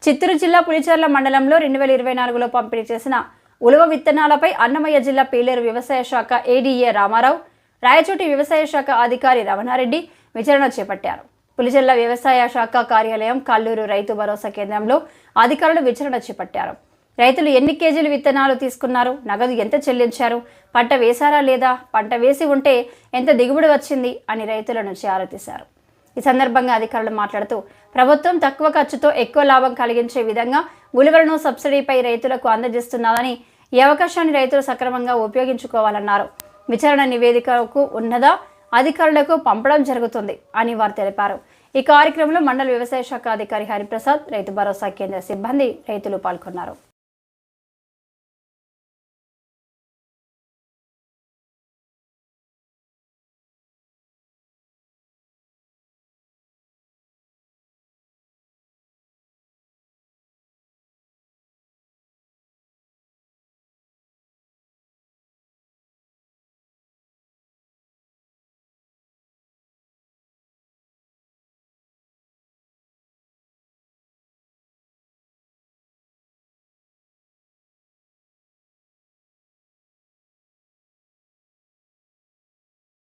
చిత్తూరు జిల్లా పులిచెర్ల మండలంలో 2024లో పంపిణీ చేసిన ఉలవ విత్తనాలపై అన్నమయ్య జిల్లా పీలేరు వ్యవసాయ శాఖ ఏడీఏ రామారావు, రాయచోటి వ్యవసాయ శాఖ అధికారి రమణారెడ్డి విచారణ చేపట్టారు. పులిచెర్ల వ్యవసాయ శాఖ కార్యాలయం కల్లూరు రైతు భరోసా కేంద్రంలో అధికారులు విచారణ చేపట్టారు. రైతులు ఎన్ని కేజీలు విత్తనాలు తీసుకున్నారు, నగదు ఎంత చెల్లించారు, పంట వేశారా లేదా, పంట వేసి ఉంటే ఎంత దిగుబడి వచ్చింది అని రైతుల నుంచి ఆరా తీశారు. ఈ సందర్భంగా అధికారులు మాట్లాడుతూ ప్రభుత్వం తక్కువ ఖర్చుతో ఎక్కువ లాభం కలిగించే విధంగా ఉలువలను సబ్సిడీపై రైతులకు అందజేస్తున్నారని, ఈ అవకాశాన్ని రైతులు సక్రమంగా ఉపయోగించుకోవాలన్నారు. విచారణ నివేదికకు ఉన్నదా అధికారులకు పంపడం జరుగుతుంది అని వారు తెలిపారు. ఈ కార్యక్రమంలో మండల వ్యవసాయ శాఖ అధికారి హరిప్రసాద్, రైతు భరోసా కేంద్ర సిబ్బంది, రైతులు పాల్గొన్నారు.